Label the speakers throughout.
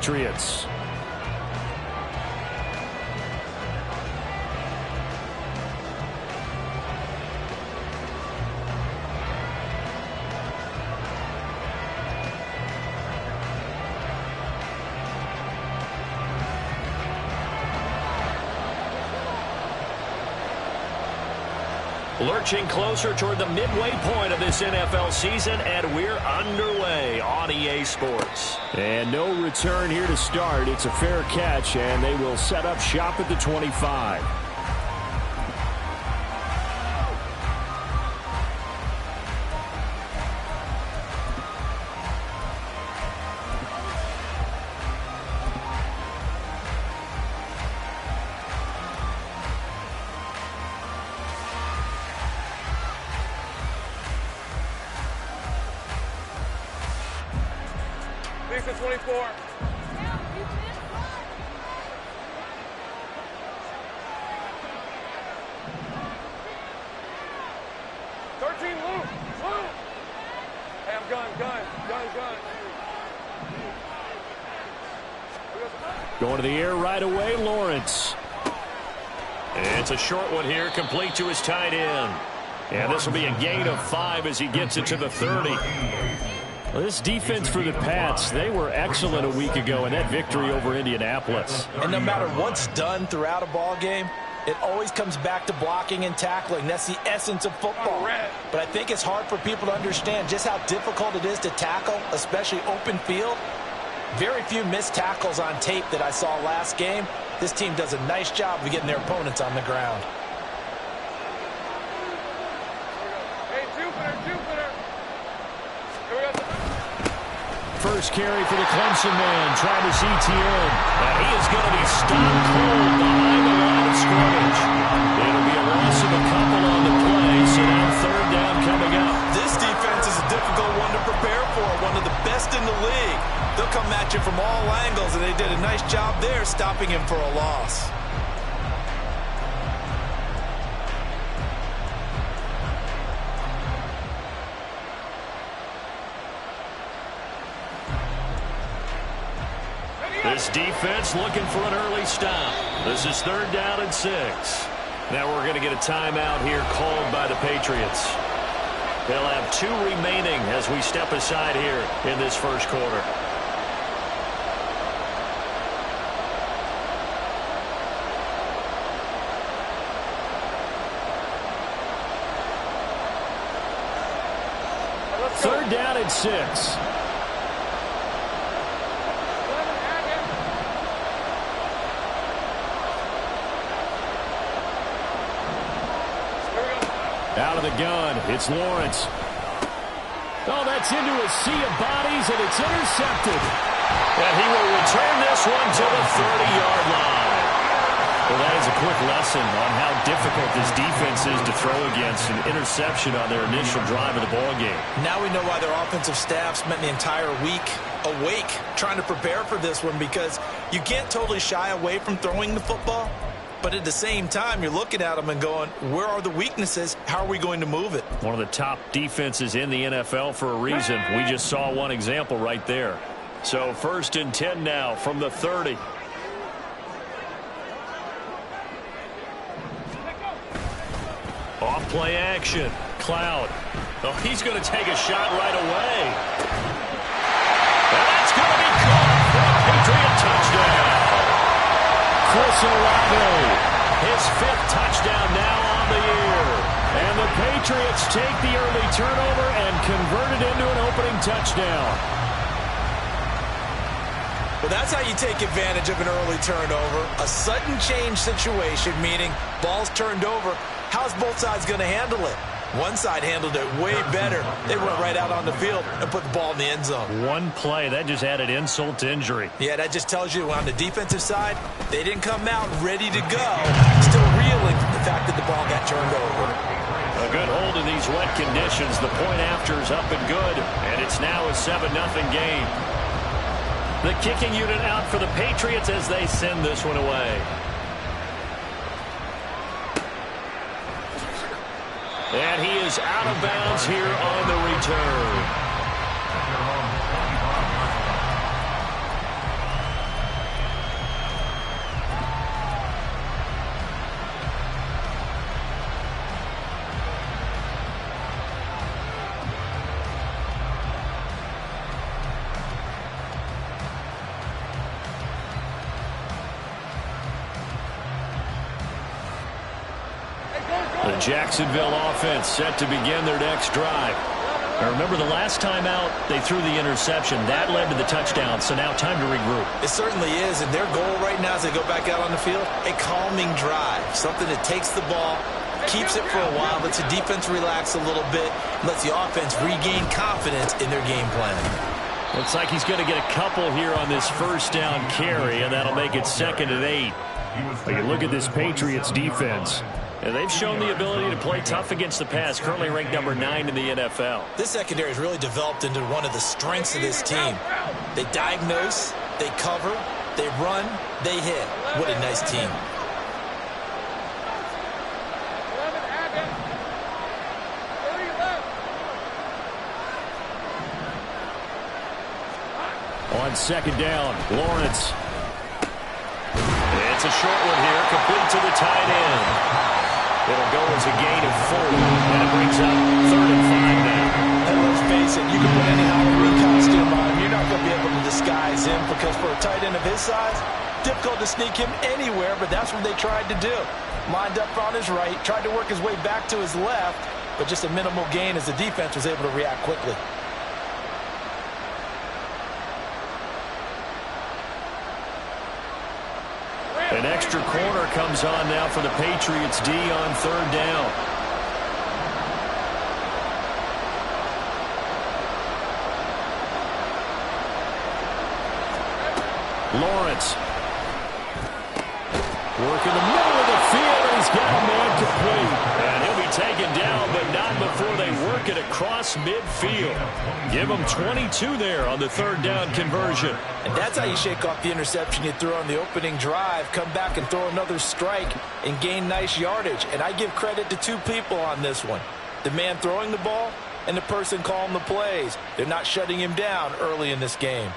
Speaker 1: Patriots.
Speaker 2: Lurching closer toward the midway point of this NFL season, and we're underway on EA Sports.
Speaker 1: And no return here to start. It's a fair catch, and they will set up shop at the 25.
Speaker 3: Lisa 24. Hey, I'm gun.
Speaker 1: Going to the air right away, Lawrence.
Speaker 2: It's a short one here, complete to his tight end. And this will be a gain of 5 as he gets it to the 30.
Speaker 1: Well, this defense for the Pats, they were excellent a week ago in that victory over Indianapolis.
Speaker 4: And no matter what's done throughout a ball game, it always comes back to blocking and tackling. That's the essence of football. But I think it's hard for people to understand just how difficult it is to tackle, especially open field. Very few missed tackles on tape that I saw last game. This team does a nice job of getting their opponents on the ground.
Speaker 3: Hey, Jupiter.
Speaker 1: First carry for the Clemson man, Travis Etienne.
Speaker 2: And he is going to be stopped cold behind the line of scrimmage. It'll be a loss of a couple on the play, so now third down coming up.
Speaker 4: This defense is a difficult one to prepare for, one of the best in the league. They'll come at you from all angles, and they did a nice job there stopping him for a loss.
Speaker 2: This defense looking for an early stop. This is third down and 6. Now we're going to get a timeout here called by the Patriots. They'll have 2 remaining as we step aside here in this first quarter.
Speaker 1: Third down and 6. Out of the gun, it's Lawrence. Oh, that's into a sea of bodies, and it's intercepted.
Speaker 2: And he will return this one to the 30-yard line.
Speaker 1: Well, that is a quick lesson on how difficult this defense is to throw against. An interception on their initial drive of the ballgame.
Speaker 4: Now we know why their offensive staff spent the entire week awake trying to prepare for this one, because you can't totally shy away from throwing the football. But at the same time, you're looking at them and going, where are the weaknesses? How are we going to move it?
Speaker 1: One of the top defenses in the NFL for a reason. We just saw one example right there.
Speaker 2: So 1st and 10 now from the 30. Off play action. Cloud. Oh, he's going to take a shot right away. That's going to be caught for a Patriot touchdown.
Speaker 1: Chris Olave,
Speaker 2: his 5th touchdown now on the year.
Speaker 1: And the Patriots take the early turnover and convert it into an opening touchdown.
Speaker 4: Well, that's how you take advantage of an early turnover. A sudden change situation, meaning ball's turned over. How's both sides going to handle it? One side handled it way better. They went right out on the field and put the ball in the end zone.
Speaker 1: One play, that just added insult to injury.
Speaker 4: Yeah, that just tells you on the defensive side, they didn't come out ready to go. Still reeling from the fact that the ball got turned over.
Speaker 2: A good hold in these wet conditions. The point after is up and good, and it's now a 7-0 game. The kicking unit out for the Patriots as they send this one away. And he is out of bounds here on the return. The Jacksonville offense set to begin their next drive. Now remember, the last time out, they threw the interception. That led to the touchdown, so now time to regroup.
Speaker 4: It certainly is, and their goal right now as they go back out on the field, a calming drive, something that takes the ball, keeps it for a while, lets the defense relax a little bit, lets the offense regain confidence in their game plan.
Speaker 2: Looks like he's going to get a couple here on this first down carry, and that'll make it 2nd and 8.
Speaker 1: You look at this Patriots defense.
Speaker 2: And they've shown the ability to play tough against the pass, currently ranked number 9 in the NFL.
Speaker 4: This secondary has really developed into one of the strengths of this team. They diagnose, they cover, they run, they hit. What a nice team.
Speaker 2: On 2nd down, Lawrence. It's a short one here, complete to the tight end. It'll go as a gain of 4, and it brings up 3rd and 5 now.
Speaker 4: And let's face it, you can put any Halloween costume on him. You're not going to be able to disguise him because for a tight end of his size, difficult to sneak him anywhere, but that's what they tried to do. Lined up on his right, tried to work his way back to his left, but just a minimal gain as the defense was able to react quickly.
Speaker 2: An extra corner comes on now for the Patriots D on 3rd down. Lawrence. Working the middle of the field, and he's got a man complete. And he'll be taken down, but not before they work it across midfield. Give him 22 there on the 3rd down conversion.
Speaker 4: And that's how you shake off the interception you threw on the opening drive, come back and throw another strike and gain nice yardage. And I give credit to 2 people on this one. The man throwing the ball and the person calling the plays. They're not shutting him down early in this game.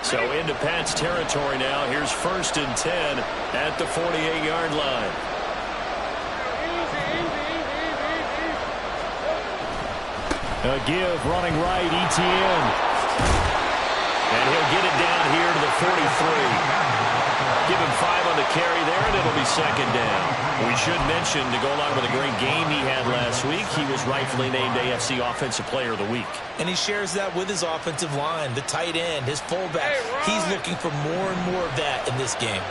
Speaker 2: So into Pat's territory now. Here's 1st and 10 at the 48-yard line. A give running right, Etienne. And he'll get it down here to the 43. Give him 5 on the carry there, and it'll be 2nd down. We should mention, to go along with a great game he had last week, he was rightfully named AFC Offensive Player of the Week.
Speaker 4: And he shares that with his offensive line, the tight end, his fullback. He's looking for more and more of that in this game.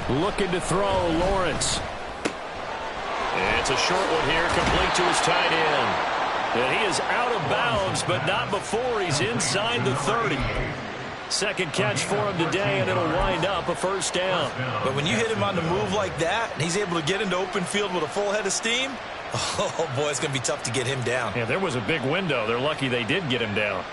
Speaker 2: Looking to throw, Lawrence. It's a short one here, complete to his tight end. And he is out of bounds, but not before he's inside the 30. 2nd catch for him today, and it'll wind up a 1st down.
Speaker 4: But when you hit him on the move like that, and he's able to get into open field with a full head of steam, oh boy, it's going to be tough to get him down.
Speaker 2: Yeah, there was a big window. They're lucky they did get him down.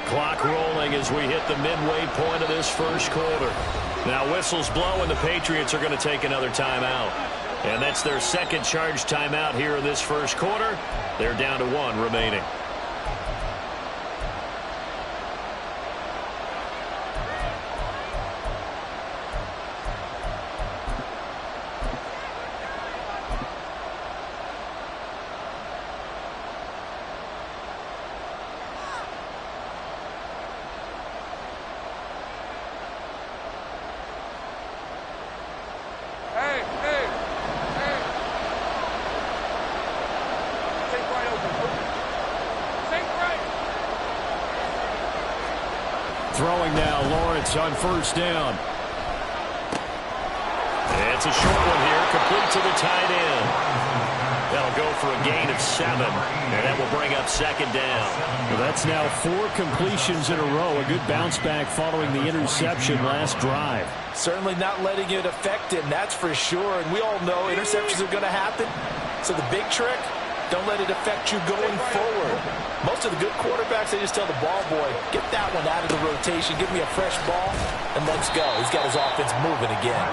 Speaker 2: Clock rolling as we hit the midway point of this 1st quarter. Now whistles blow, and the Patriots are going to take another timeout. And that's their 2nd charge timeout here in this 1st quarter. They're down to 1 remaining. Throwing now, Lawrence on 1st down. It's a short one here, complete to the tight end. That'll go for a gain of 7, and that will bring up 2nd down.
Speaker 1: Well, that's now 4 completions in a row. A good bounce back following the interception last drive.
Speaker 4: Certainly not letting it affect him, that's for sure. And we all know interceptions are going to happen. So the big trick, don't let it affect you going forward. Most of the good quarterbacks, they just tell the ball boy, get that one out of the rotation. Give me a fresh ball. and let's go. He's got his offense moving again.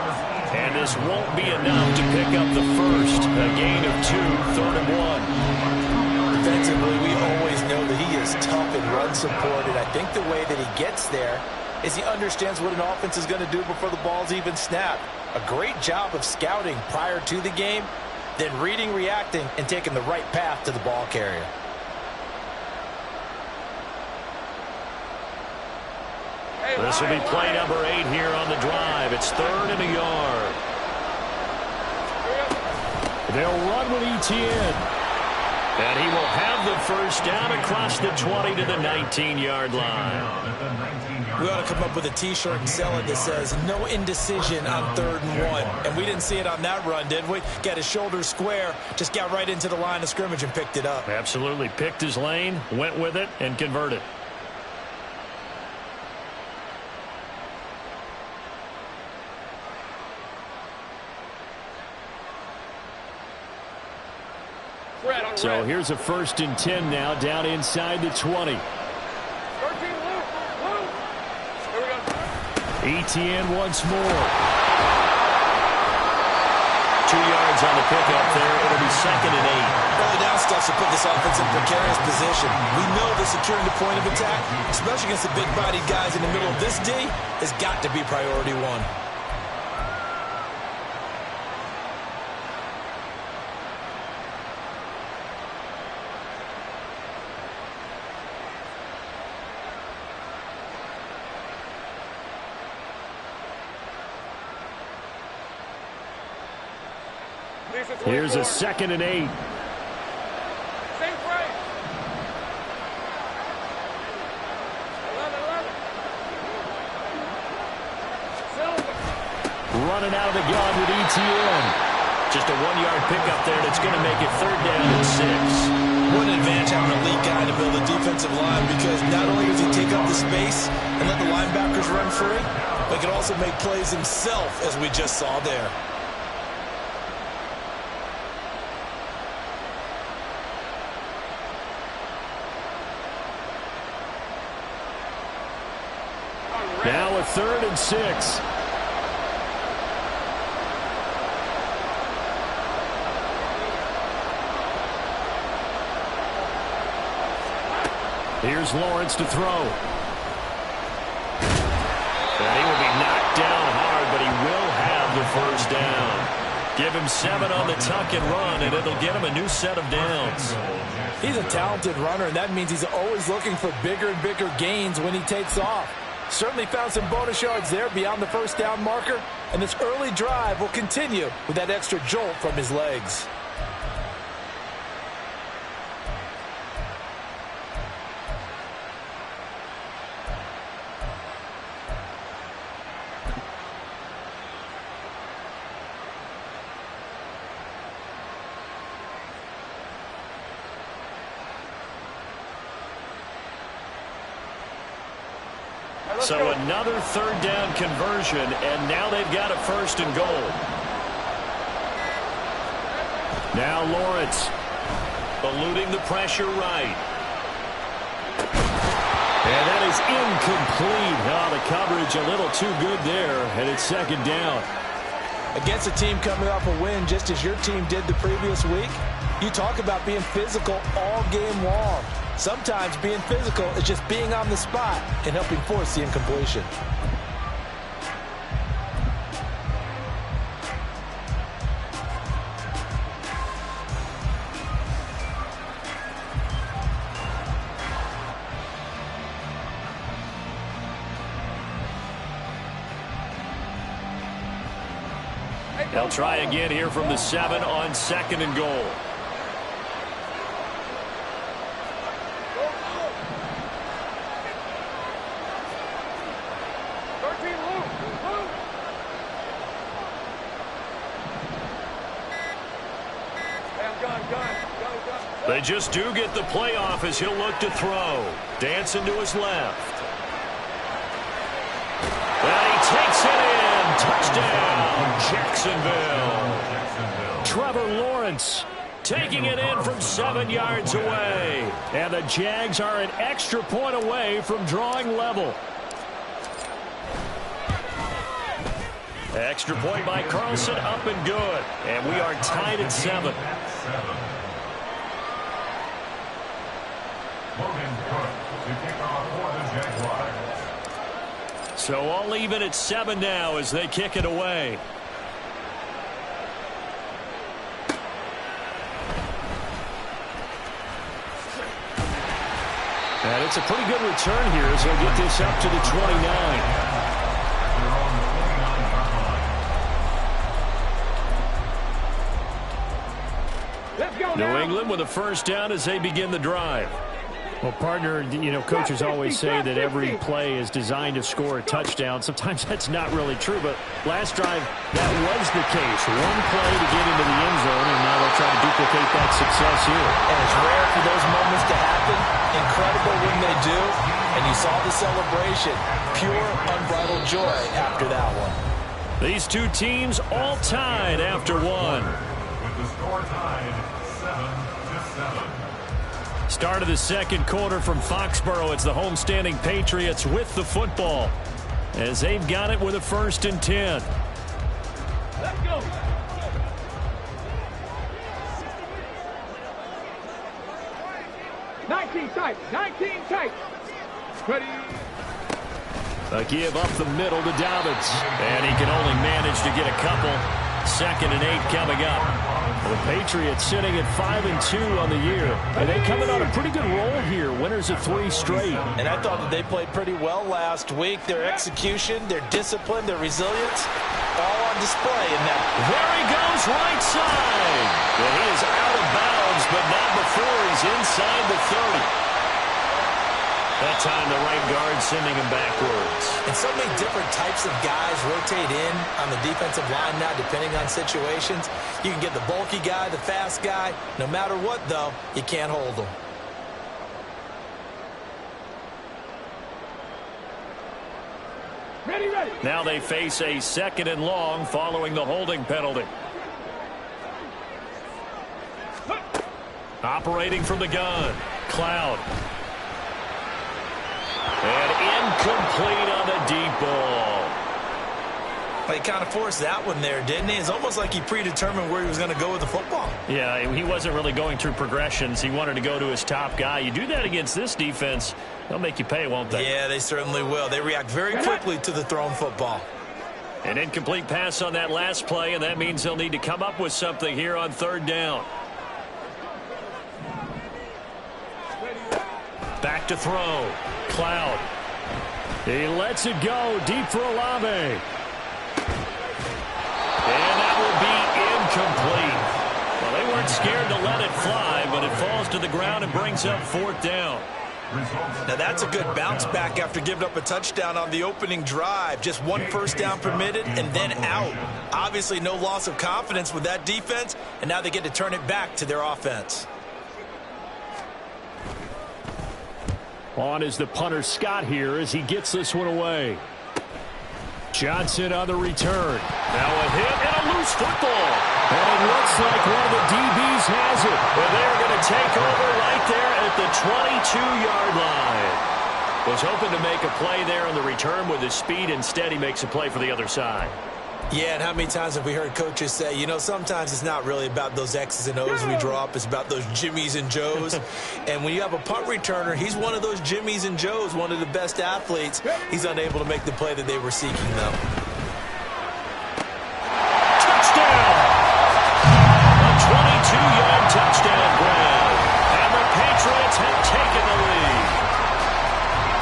Speaker 2: And this won't be enough to pick up the first. A gain of 2, 3rd and 1.
Speaker 4: Defensively, we always know that he is tough and run supported. I think the way that he gets there is he understands what an offense is going to do before the ball's even snapped. A great job of scouting prior to the game, then reading, reacting, and taking the right path to the ball carrier.
Speaker 2: This will be play number 8 here on the drive. It's 3rd and a yard. They'll run with ETN. And he will have the first down across the 20 to the 19-yard line.
Speaker 4: We ought to come up with a T-shirt and sell it that says, no indecision on 3rd and 1. And we didn't see it on that run, did we? Got his shoulders square, just got right into the line of scrimmage and picked it up.
Speaker 2: Absolutely. Picked his lane, went with it, and converted. So here's a 1st and 10 now, down inside the 20. ETN once more. 2 yards on the pickup there. It'll be 2nd and 8.
Speaker 4: Early down stuff to put this offense in precarious position. We know that securing the point of attack, especially against the big-bodied guys in the middle of this D, has got to be priority 1.
Speaker 2: Here's a 2nd and 8.
Speaker 3: Same frame. 11.
Speaker 2: Running out of the gun with ETN. Just a 1-yard pickup there that's going to make it 3rd down and 6.
Speaker 4: What an advantage having an elite guy to build a defensive line, because not only does he take up the space and let the linebackers run free, but he can also make plays himself, as we just saw there.
Speaker 2: Now a 3rd and 6. Here's Lawrence to throw. And he will be knocked down hard, but he will have the first down. Give him 7 on the tuck and run, and it'll get him a new set of downs.
Speaker 4: He's a talented runner, and that means he's always looking for bigger and bigger gains when he takes off. Certainly found some bonus yards there beyond the first down marker, and this early drive will continue with that extra jolt from his legs.
Speaker 2: So another 3rd down conversion, and now they've got a 1st and goal. Now Lawrence eluding the pressure right. And that is incomplete. Oh, the coverage a little too good there, and it's 2nd down.
Speaker 4: Against a team coming off a win just as your team did the previous week, you talk about being physical all game long. Sometimes being physical is just being on the spot and helping force the incompletion.
Speaker 2: They'll try again here from the 7 on 2nd and goal. They just do get the playoff as he'll look to throw. Dancing to his left. And he takes it in. Touchdown, Jacksonville. Trevor Lawrence taking it in from 7 yards away. And the Jags are an extra point away from drawing level. Extra point by Carlson, up and good. And we are tied at 7. So all even at 7 now as they kick it away. And it's a pretty good return here as they'll get this up to the 29. New England with a first down as they begin the drive.
Speaker 1: Well, partner, you know, coaches always say that every play is designed to score a touchdown. Sometimes that's not really true, but last drive, that was the case. One play to get into the end zone, and now they'll try to duplicate that success here.
Speaker 4: And it's rare for those moments to happen. Incredible when they do. And you saw the celebration. Pure, unbridled joy after that one.
Speaker 2: These two teams all tied after one.
Speaker 5: With the score tied 7-7.
Speaker 2: Start of the second quarter from Foxborough. It's the homestanding Patriots with the football as they've got it with a 1st and 10.
Speaker 3: Let's go. Nineteen tight. Ready.
Speaker 2: A give up the middle to Dobbins. And he can only manage to get a couple. 2nd and 8 coming up. The Patriots sitting at 5-2 on the year. And they coming on a pretty good roll here. Winners of 3 straight.
Speaker 4: And I thought that they played pretty well last week. Their execution, their discipline, their resilience, all on display in that.
Speaker 2: There he goes, right side. And he is out of bounds, but not before he's inside the 30. That time the right guard sending him backwards.
Speaker 4: And so many different types of guys rotate in on the defensive line now depending on situations. You can get the bulky guy, the fast guy. No matter what, though, you can't hold them.
Speaker 3: Ready.
Speaker 2: Now they face a 2nd and long following the holding penalty. Operating from the gun, Cloud. And incomplete on the deep ball.
Speaker 4: He kind of forced that one there, didn't he? It's almost like he predetermined where he was going to go with the football.
Speaker 2: Yeah, he wasn't really going through progressions. He wanted to go to his top guy. You do that against this defense, they'll make you pay, won't they?
Speaker 4: Yeah, they certainly will. They react very quickly to the thrown football.
Speaker 2: An incomplete pass on that last play, and that means they'll need to come up with something here on 3rd down. Back to throw. Cloud. He lets it go deep for Olave. And that will be incomplete. Well, they weren't scared to let it fly, but it falls to the ground and brings up 4th down.
Speaker 4: Now that's a good bounce back after giving up a touchdown on the opening drive. Just 1 first down permitted and then out. Obviously no loss of confidence with that defense, and now they get to turn it back to their offense.
Speaker 2: On is the punter Scott here as he gets this one away. Johnson on the return. Now a hit and a loose football. And it looks like one of the DBs has it. And they're going to take over right there at the 22-yard line. Was hoping to make a play there on the return with his speed. Instead, he makes a play for the other side.
Speaker 4: Yeah, and how many times have we heard coaches say, you know, sometimes it's not really about those X's and O's we draw up. It's about those Jimmies and Joes. And when you have a punt returner, he's one of those Jimmies and Joes, one of the best athletes. He's unable to make the play that they were seeking, though.
Speaker 2: Touchdown! A 22-yard touchdown grab. And the Patriots have taken the lead.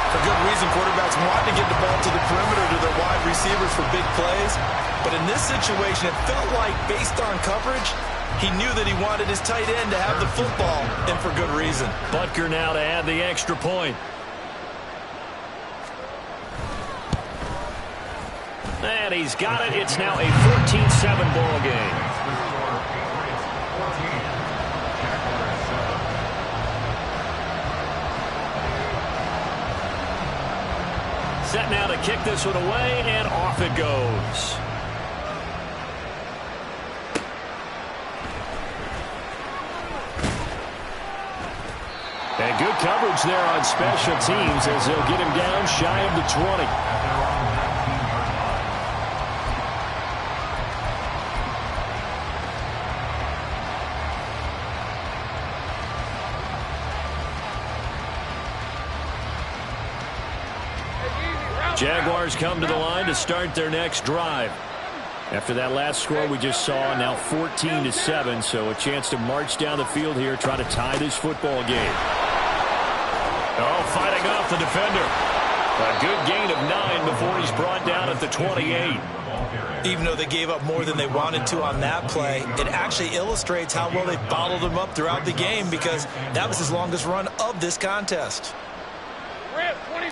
Speaker 4: For good reason, quarterbacks want to get the ball to the perimeter to their wide receivers for big plays. But in this situation, it felt like, based on coverage, he knew that he wanted his tight end to have the football, and for good reason.
Speaker 2: Butker now to add the extra point. And he's got it. It's now a 14-7 ball game. Set now to kick this one away, and off it goes. And good coverage there on special teams as they'll get him down shy of the 20. Jaguars come to the line to start their next drive. After that last score we just saw, now 14-7, so a chance to march down the field here, try to tie this football game. Oh, fighting off the defender. A good gain of 9 before he's brought down at the 28.
Speaker 4: Even though they gave up more than they wanted to on that play, it actually illustrates how well they bottled him up throughout the game, because that was his longest run of this contest.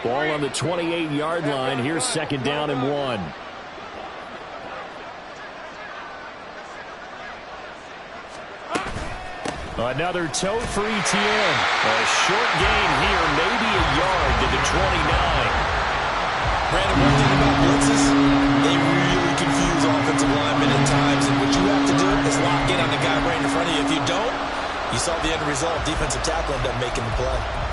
Speaker 1: Ball on the 28-yard line. Here's 2nd down and 1. Another tote for ETN.
Speaker 2: A short gain here, maybe a yard to the 29.
Speaker 4: Brandon, one thing about blitzes, they really confuse offensive linemen at times, and what you have to do is lock in on the guy right in front of you. If you don't, you saw the end result. Defensive tackle ended up making the play.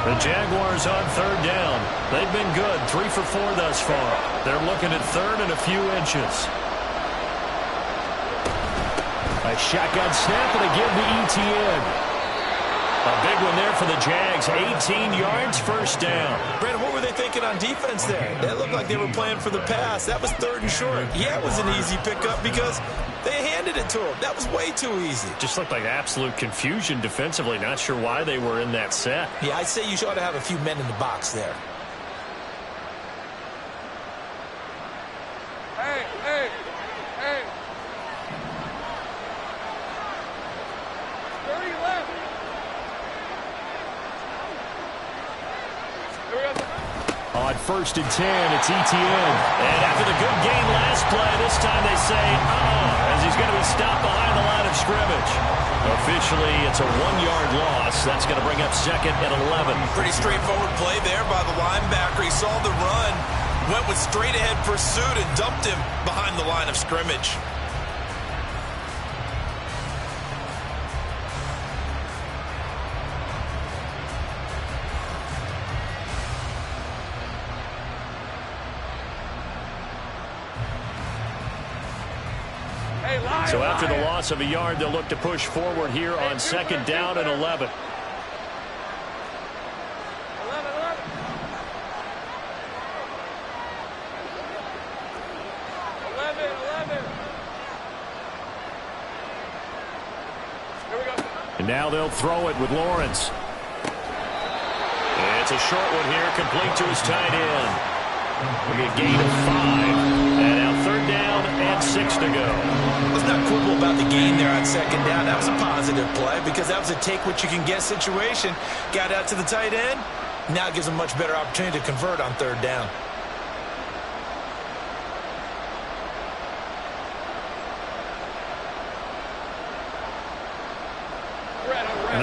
Speaker 2: The Jaguars on 3rd down. They've been good, 3 for 4 thus far. They're looking at 3rd and a few inches.
Speaker 1: A shotgun snap and a give to ETN.
Speaker 2: A big one there for the Jags. 18 yards, 1st down.
Speaker 4: Brandon, what were they thinking on defense there? That looked like they were playing for the pass. That was 3rd and short. Yeah, it was an easy pickup because they handed it to him. That was way too easy.
Speaker 2: Just looked like absolute confusion defensively. Not sure why they were in that set.
Speaker 4: Yeah, I'd say you ought to have a few men in the box there.
Speaker 3: Hey, hey, hey. 30 left. Here we go.
Speaker 1: On 1st and 10, it's ETN.
Speaker 2: And after the good gain last play, this time they say, as he's going to be stopped behind the line of scrimmage. Officially, it's a 1-yard loss. That's going to bring up 2nd and 11.
Speaker 4: Pretty straightforward play there by the linebacker. He saw the run, went with straight-ahead pursuit, and dumped him behind the line of scrimmage.
Speaker 2: So after the loss of a yard, they'll look to push forward here on 2nd down and 11.
Speaker 3: 11. Here we go.
Speaker 1: And now they'll throw it with Lawrence.
Speaker 2: It's a short one here, complete to his tight end. We'll get a gain of 5. And now 3rd down and 6 to go.
Speaker 4: Let's not quibble about the gain there on 2nd down. That was a positive play because that was a take-what-you-can-get situation. Got out to the tight end. Now it gives them a much better opportunity to convert on 3rd down.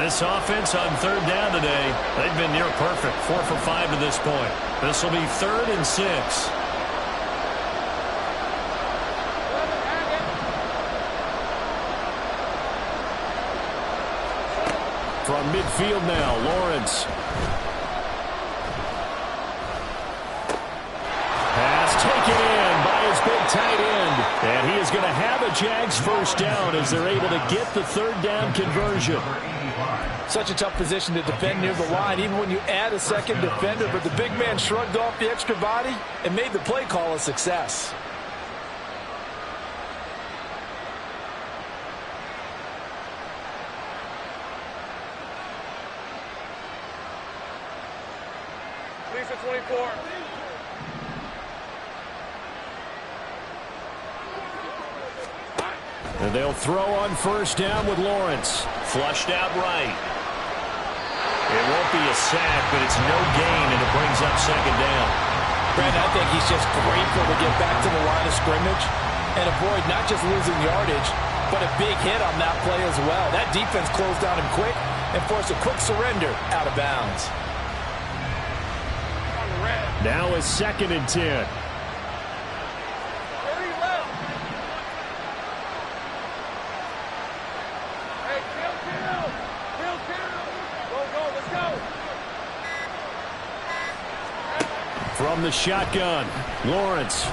Speaker 2: This offense on 3rd down today, they've been near perfect. 4 for 5 to this point. This will be 3rd and 6.
Speaker 1: From midfield now, Lawrence. Pass taken in by his big tight end. And he is going to have a Jags 1st down as they're able to get the 3rd down conversion.
Speaker 6: Such a tough position to defend near the line, even when you add a 2nd defender. But the big man shrugged off the extra body and made the play call a success.
Speaker 3: Lisa 24.
Speaker 1: And they'll throw on 1st down with Lawrence.
Speaker 2: Flushed out right. It won't be a sack, but it's no gain, and it brings up 2nd down.
Speaker 6: Brandon, I think he's just grateful to get back to the line of scrimmage and avoid not just losing yardage, but a big hit on that play as well. That defense closed down him quick and forced a quick surrender out of bounds.
Speaker 1: Now is 2nd and 10.
Speaker 3: From
Speaker 1: from the shotgun. Lawrence.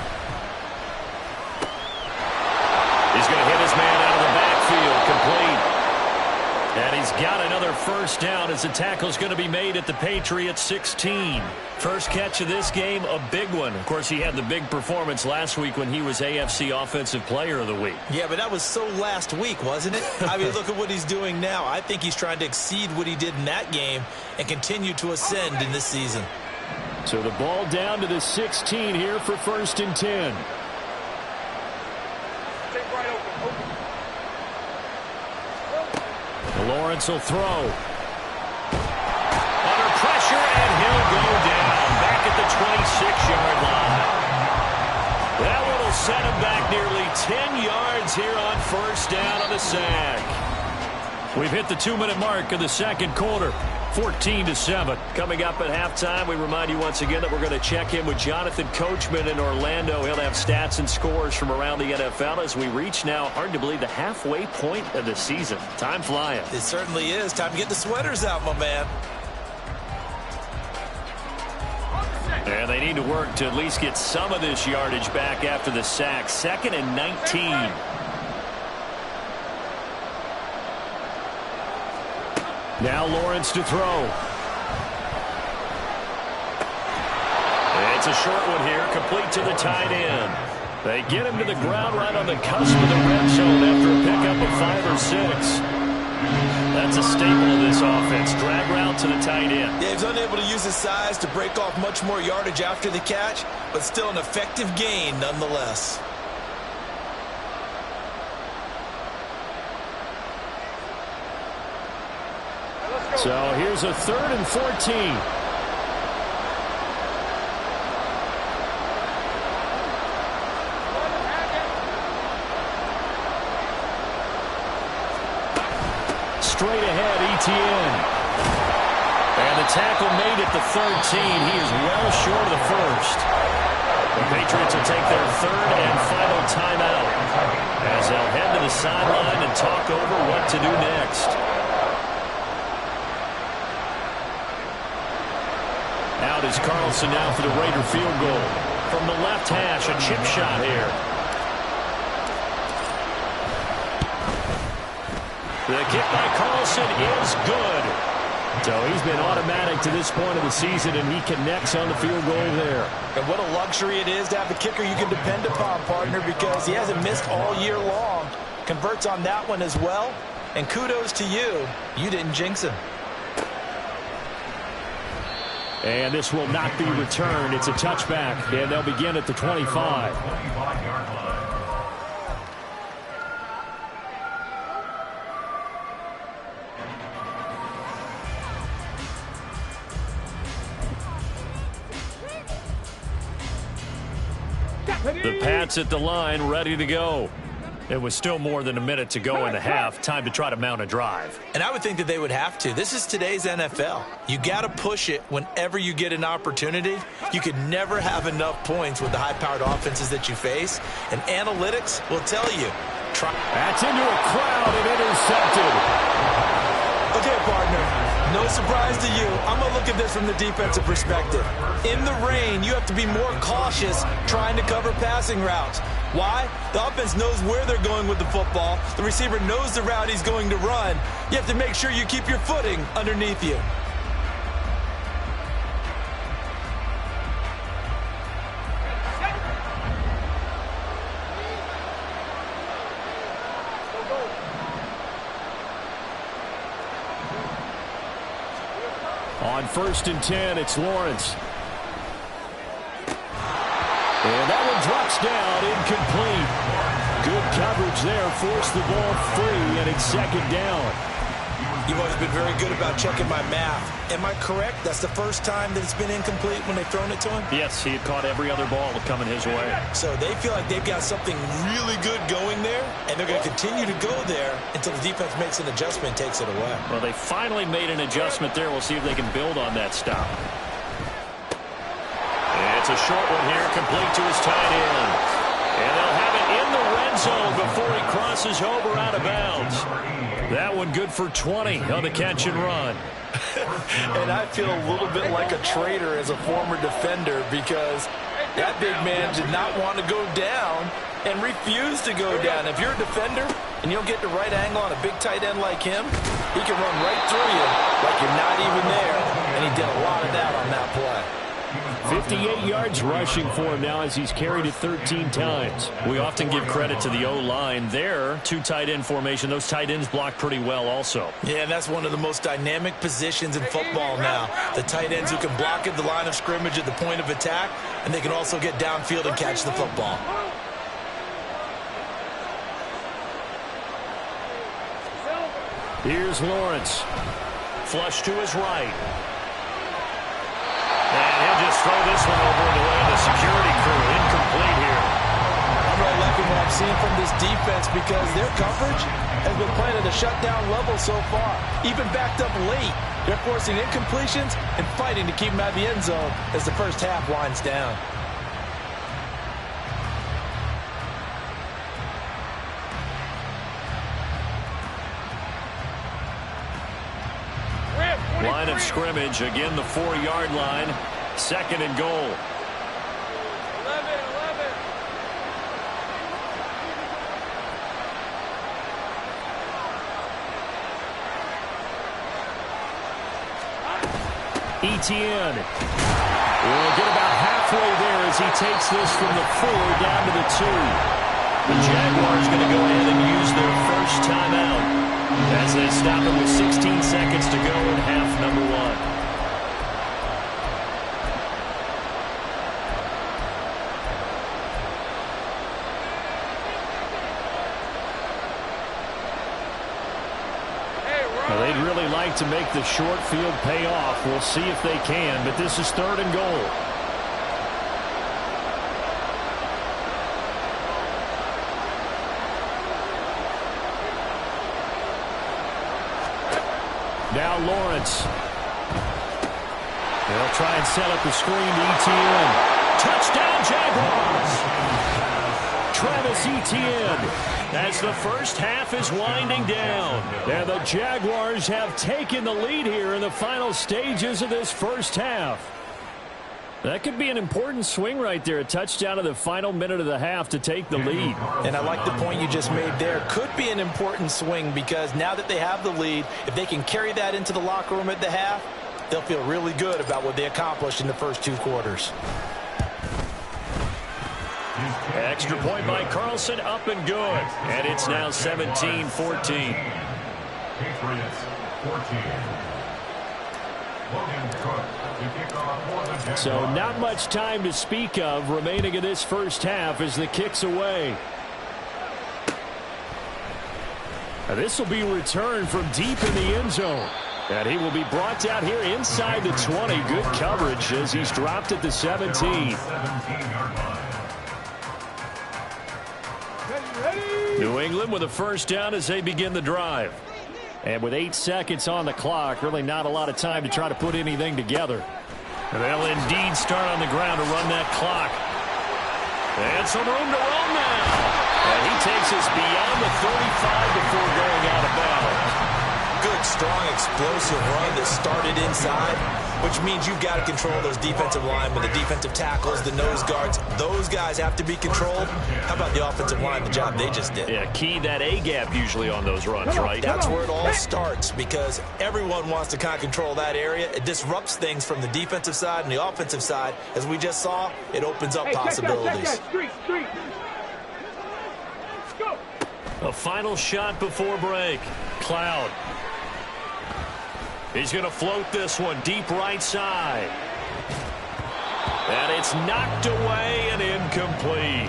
Speaker 2: He's going to hit his man out of the backfield. Complete. And he's got another first down as the tackle's going to be made at the Patriots 16. First catch of this game, a big one. Of course, he had the big performance last week when he was AFC Offensive Player of the Week.
Speaker 4: Yeah, but that was so last week, wasn't it? I mean, look at what he's doing now. I think he's trying to exceed what he did in that game and continue to ascend in this season.
Speaker 1: So the ball down to the 16 here for 1st and 10.
Speaker 3: Take right open.
Speaker 1: Lawrence will throw.
Speaker 2: Under pressure, and he'll go down back at the 26-yard line. That one will set him back nearly 10 yards here on first down on the sack.
Speaker 1: We've hit the 2-minute mark of the second quarter. 14-7.
Speaker 2: Coming up at halftime, we remind you once again that we're going to check in with Jonathan Coachman in Orlando. He'll have stats and scores from around the NFL as we reach now, hard to believe, the halfway point of the season. Time flying.
Speaker 4: It certainly is. Time to get the sweaters out, my man.
Speaker 2: And they need to work to at least get some of this yardage back after the sack. 2nd and 19.
Speaker 1: Now Lawrence to throw.
Speaker 2: It's a short one here, complete to the tight end. They get him to the ground right on the cusp of the red zone after a pickup of 5 or 6. That's a staple of this offense. Drag route to the tight end.
Speaker 4: Yeah, he's unable to use his size to break off much more yardage after the catch, but still an effective gain nonetheless.
Speaker 1: So here's a 3rd and 14. Straight ahead, Etienne.
Speaker 2: And the tackle made at the 13. He is well short of the first. The Patriots will take their 3rd and final timeout as they'll head to the sideline and talk over what to do next.
Speaker 1: Out is Carlson now for the Raider field goal.
Speaker 2: From the left hash, a chip shot here. The kick by Carlson is good.
Speaker 1: So he's been automatic to this point of the season, and he connects on the field goal there.
Speaker 4: And what a luxury it is to have a kicker you can depend upon, partner, because he hasn't missed all year long. Converts on that one as well. And kudos to you. You didn't jinx him.
Speaker 1: And this will not be returned. It's a touchback, and they'll begin at the 25.
Speaker 2: The Pats at the line, ready to go. It was still more than a minute to go in the half. Time to try to mount a drive.
Speaker 4: And I would think that they would have to. This is today's NFL. You got to push it whenever you get an opportunity. You could never have enough points with the high-powered offenses that you face. And analytics will tell you.
Speaker 1: That's into a crowd and intercepted.
Speaker 4: Okay, partner. No surprise to you. I'm going to look at this from the defensive perspective. In the rain, you have to be more cautious trying to cover passing routes. Why? The offense knows where they're going with the football. The receiver knows the route he's going to run. You have to make sure you keep your footing underneath you.
Speaker 1: On 1st and 10, it's Lawrence. And that one drops down, incomplete. Good coverage there, forced the ball free, and it's 2nd down.
Speaker 4: You've always been very good about checking my math. Am I correct? That's the first time that it's been incomplete when they've thrown it to him?
Speaker 2: Yes, he had caught every other ball coming his way.
Speaker 4: So they feel like they've got something really good going there, and they're going to continue to go there until the defense makes an adjustment and takes it away.
Speaker 2: Well, they finally made an adjustment there. We'll see if they can build on that stop. It's a short one here, complete to his tight end. And they'll have it in the red zone before he crosses over out of bounds. That one good for 20 on the catch and run.
Speaker 6: And I feel a little bit like a traitor as a former defender because that big man did not want to go down and refused to go down. If you're a defender and you don't get the right angle on a big tight end like him, he can run right through you like you're not even there. And he did a lot of that on that play.
Speaker 1: 58 yards rushing for him now as he's carried it 13 times.
Speaker 2: We often give credit to the O-line there. Two tight end formation. Those tight ends block pretty well also.
Speaker 6: Yeah, and that's one of the most dynamic positions in football now. The tight ends who can block at the line of scrimmage at the point of attack, and they can also get downfield and catch the football.
Speaker 1: Here's Lawrence.
Speaker 2: Flush to his right. And he'll just throw this one over in the way of the security crew. Incomplete here.
Speaker 6: I'm really liking what I'm seeing from this defense because their coverage has been playing at a shutdown level so far. Even backed up late, they're forcing incompletions and fighting to keep them out of the end zone as the first half winds down.
Speaker 2: Line of scrimmage, again the 4-yard line. Second and goal.
Speaker 3: 11.
Speaker 1: Etienne will get about halfway there as he takes this from the 4 down to the 2.
Speaker 2: The Jaguars going to go ahead and use their first timeout as they stop it with 16 seconds to go in half number 1.
Speaker 1: Well, they'd really like to make the short field pay off. We'll see if they can, but this is 3rd and goal. Now Lawrence. They'll try and set up the screen to Etienne. Touchdown Jaguars! Travis Etienne.
Speaker 2: As the first half is winding down.
Speaker 1: And the Jaguars have taken the lead here in the final stages of this first half. That could be an important swing right there. A touchdown in the final minute of the half to take the lead.
Speaker 6: And I like the point you just made there. Could be an important swing because now that they have the lead, if they can carry that into the locker room at the half, they'll feel really good about what they accomplished in the first 2 quarters.
Speaker 2: Extra point by Carlson, up and good. And it's now 17-14.
Speaker 5: Patriots 14. Logan Cook to kick off for the Jaguars.
Speaker 1: So not much time to speak of remaining in this first half as the kick's away. Now this will be returned from deep in the end zone. And he will be brought down here inside the 20. Good coverage as he's dropped at the 17.
Speaker 5: 17-yard line.
Speaker 1: New England with a first down as they begin the drive. And with 8 seconds on the clock, really not a lot of time to try to put anything together.
Speaker 2: And they'll indeed start on the ground to run that clock. And some room to run now. And he takes us beyond the 35 before going out of bounds.
Speaker 6: Good, strong, explosive run that started inside, which means you've got to control those defensive linemen, the defensive tackles, the nose guards. Those guys have to be controlled. How about the offensive line, the job they just did?
Speaker 2: Yeah, key that A-gap usually on those runs, right?
Speaker 6: That's where it all starts because everyone wants to kind of control that area. It disrupts things from the defensive side and the offensive side. As we just saw, it opens up possibilities.
Speaker 2: A final shot before break. Cloud. He's going to float this one deep right side. And it's knocked away and incomplete.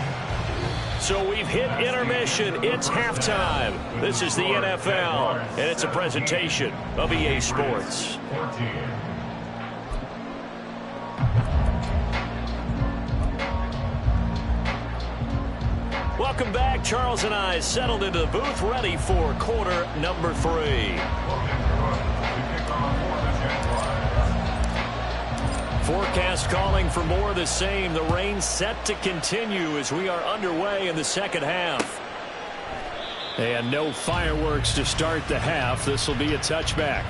Speaker 2: So we've hit intermission. It's halftime. This is the NFL, and it's a presentation of EA Sports.
Speaker 5: 14.
Speaker 2: Welcome back. Charles and I settled into the booth, ready for quarter number 3.
Speaker 5: Logan Cook to kick off for the Jaguars.
Speaker 2: Forecast calling for more of the same. The rain set to continue as we are underway in the second half.
Speaker 1: And no fireworks to start the half. This will be a touchback.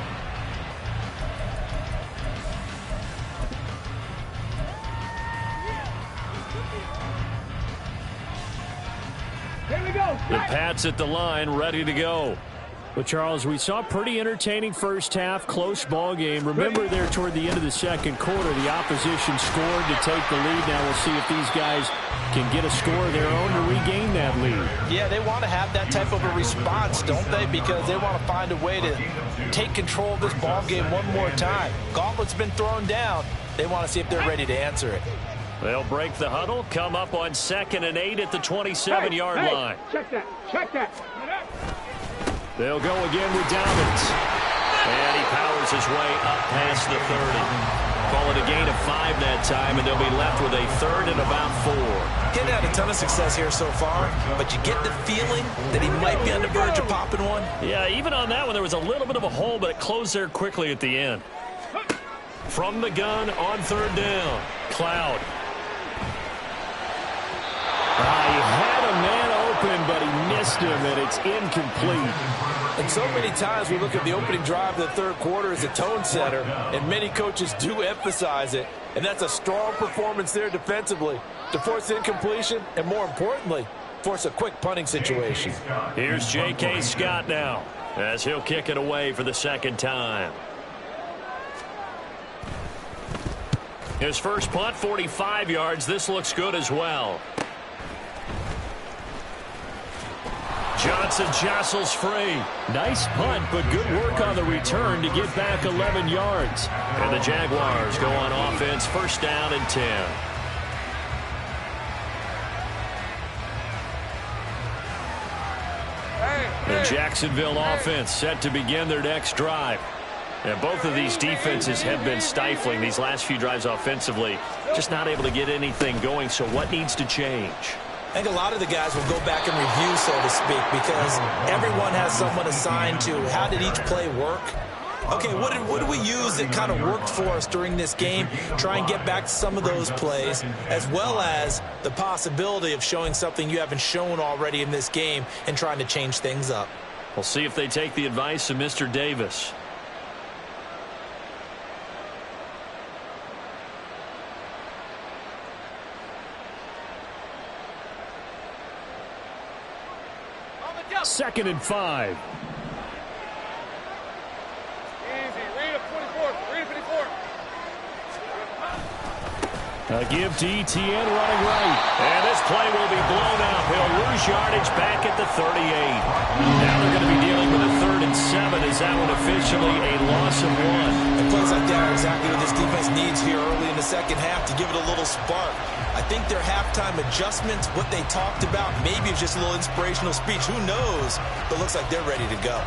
Speaker 2: The Pats at the line, ready to go.
Speaker 1: Well, Charles, we saw a pretty entertaining first half, close ball game. Remember there toward the end of the second quarter, the opposition scored to take the lead. Now we'll see if these guys can get a score of their own to regain that lead.
Speaker 4: Yeah, they want to have that type of a response, don't they? Because they want to find a way to take control of this ball game one more time. Gauntlet's been thrown down. They want to see if they're ready to answer it.
Speaker 2: They'll break the huddle, come up on 2nd and 8 at the 27-yard line.
Speaker 3: Check that. Check that.
Speaker 1: They'll go again with Dobbins.
Speaker 2: And he powers his way up past the 30. Call it a gain of 5 that time, and they'll be left with a 3rd and about 4.
Speaker 4: Getting had a ton of success here so far, but you get the feeling that he might be on the verge of popping one.
Speaker 2: Yeah, even on that one, there was a little bit of a hole, but it closed there quickly at the end. From the gun on 3rd down, Cloud.
Speaker 1: He had a man open, but he missed him, and it's incomplete.
Speaker 6: And so many times we look at the opening drive of the third quarter as a tone setter, and many coaches do emphasize it. And that's a strong performance there defensively to force incompletion and, more importantly, force a quick punting situation.
Speaker 2: Here's J.K. Scott now as he'll kick it away for the 2nd time. His first punt, 45 yards. This looks good as well. Johnson jostles free.
Speaker 1: Nice punt, but good work on the return to get back 11 yards.
Speaker 2: And the Jaguars go on offense, 1st down and 10. The Jacksonville offense set to begin their next drive. And both of these defenses have been stifling these last few drives offensively. Just not able to get anything going, so what needs to change?
Speaker 4: I think a lot of the guys will go back and review, so to speak, because everyone has someone assigned to how did each play work. Okay, what did we use that kind of worked for us during this game? Try and get back to some of those plays, as well as the possibility of showing something you haven't shown already in this game and trying to change things up.
Speaker 2: We'll see if they take the advice of Mr. Davis.
Speaker 1: Second and 5.
Speaker 3: Easy. Read it 24. Read it 54.
Speaker 1: A give to ETN running right.
Speaker 2: And this play will be blown out. He'll lose yardage back at the 38. Now they're going to be dealing with a 3rd and 7. Is that one officially a loss of 1?
Speaker 4: And plays like that are exactly what this defense needs here early in the second half to give it a little spark. I think their halftime adjustments, what they talked about, maybe it's just a little inspirational speech. Who knows? But it looks like they're ready to go.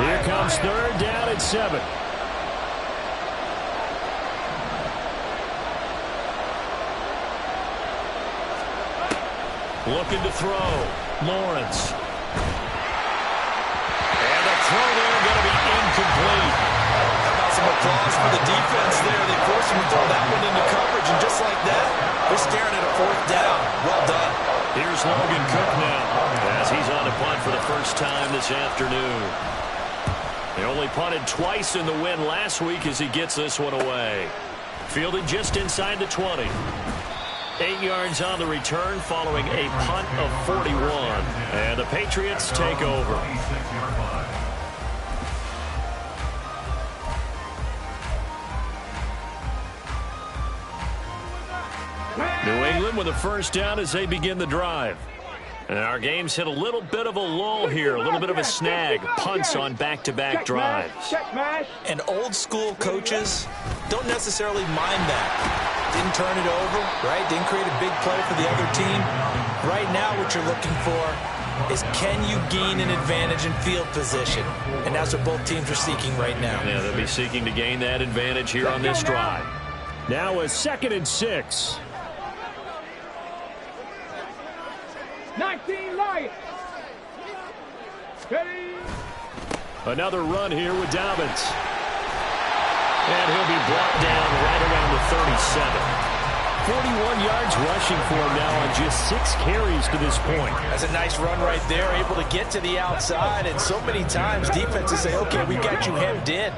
Speaker 1: Here comes 3rd down and 7.
Speaker 2: Looking to throw. Lawrence. And the throw there going to be incomplete.
Speaker 4: How about some applause for the defense there? They forced him to throw that one into coverage, and just like that, they're staring at a 4th down. Well done.
Speaker 2: Here's Logan Cook now as he's on the punt for the first time this afternoon. They only punted twice in the win last week as he gets this one away. Fielded just inside the 20. 8 yards on the return following a punt of 41. And the Patriots take over. New England with a 1st down as they begin the drive. And our game's hit a little bit of a lull here, a little bit of a snag. Punts on back-to-back drives.
Speaker 4: And old-school coaches don't necessarily mind that. Didn't turn it over, right? Didn't create a big play for the other team. Right now what you're looking for is can you gain an advantage in field position? And that's what both teams are seeking right now.
Speaker 2: Yeah, they'll be seeking to gain that advantage here on this drive.
Speaker 1: Now a 2nd and 6.
Speaker 3: 19 Lions.
Speaker 1: Another run here with Dobbins.
Speaker 2: And he'll be brought down right around the 37.
Speaker 1: 41 yards rushing for him now on just 6 carries to this point.
Speaker 4: That's a nice run right there, able to get to the outside. And so many times defenses say, okay, we got you hemmed in.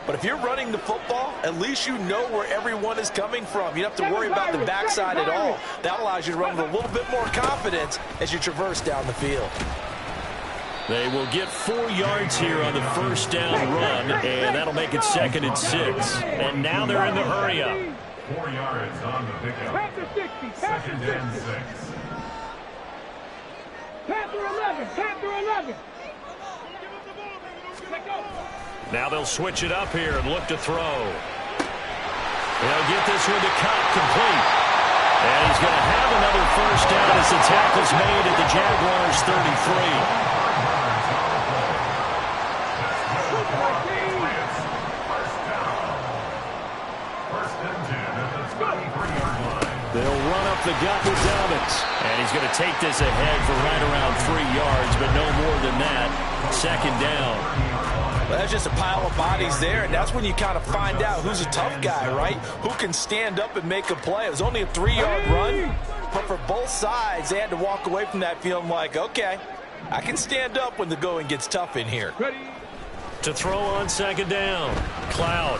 Speaker 4: But if you're running the football, at least you know where everyone is coming from. You don't have to worry about the backside at all. That allows you to run with a little bit more confidence as you traverse down the field.
Speaker 2: They will get 4 yards here on the first down run, and that'll make it 2nd and 6. And now they're in the hurry up.
Speaker 5: 4 yards on the pickup.
Speaker 3: Panther 60. Panther
Speaker 5: 2nd
Speaker 3: 60.
Speaker 5: and 6.
Speaker 3: Panther 11. Panther 11.
Speaker 2: Now they'll switch it up here and look to throw. They'll get this one to Cup complete. And he's going to have another first down as the tackle's made at the Jaguars' 33. They'll run up the gut with Dobbins. And he's going to take this ahead for right around 3 yards, but no more than that. 2nd down.
Speaker 4: Well, that's just a pile of bodies there, and that's when you kind of find out who's a tough guy, right? Who can stand up and make a play. It was only a 3-yard run, but for both sides, they had to walk away from that feeling like, okay, I can stand up when the going gets tough in here.
Speaker 2: To throw on 2nd down, Cloud.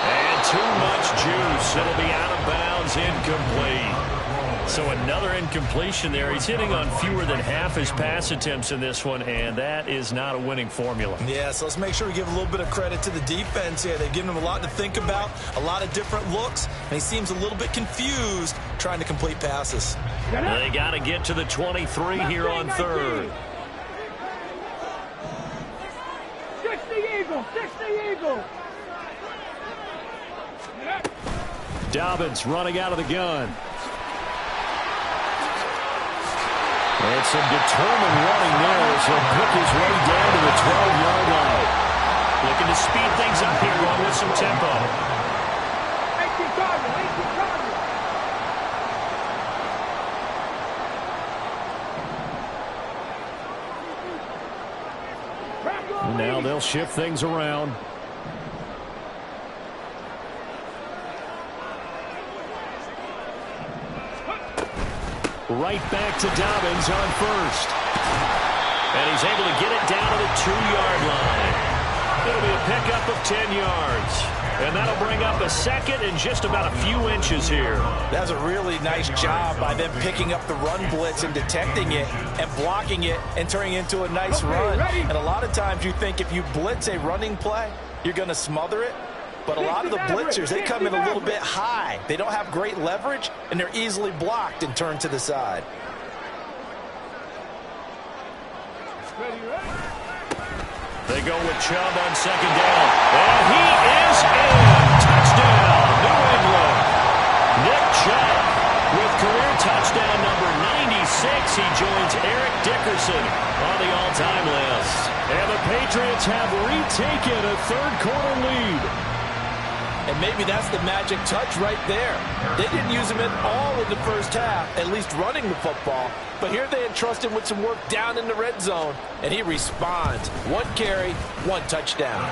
Speaker 2: And too much juice. It'll be out of bounds, incomplete. So another incompletion there. He's hitting on fewer than half his pass attempts in this one, and that is not a winning formula.
Speaker 4: Yeah, so let's make sure we give a little bit of credit to the defense here. They've given him a lot to think about, a lot of different looks, and he seems a little bit confused trying to complete passes.
Speaker 2: They got to get to the 23 here on 3rd.
Speaker 3: 60 Eagles. 60 Eagles.
Speaker 1: Dobbins running out of the gun. And some determined running there as he'll pick his way down to the 12-yard line.
Speaker 2: Looking to speed things up here, going with some tempo.
Speaker 3: 18 target. 18 target.
Speaker 1: Now they'll shift things around. Right back to Dobbins on 1st.
Speaker 2: And he's able to get it down to the 2-yard line. It'll be a pickup of 10 yards. And that'll bring up a 2nd and just about a few inches here.
Speaker 4: That's a really nice job by them picking up the run blitz and detecting it and blocking it and turning it into a nice run. And a lot of times you think if you blitz a running play, you're going to smother it. But a lot of the blitzers, they come in a little bit high. They don't have great leverage, and they're easily blocked and turned to the side.
Speaker 2: They go with Chubb on 2nd down. And he is in. Touchdown, New England. Nick Chubb with career touchdown number 96. He joins Eric Dickerson on the all-time list.
Speaker 1: And the Patriots have retaken a 3rd-quarter lead.
Speaker 4: And maybe that's the magic touch right there. They didn't use him at all in the first half, at least running the football. But here they entrust him with some work down in the red zone, and he responds. 1 carry, 1 touchdown.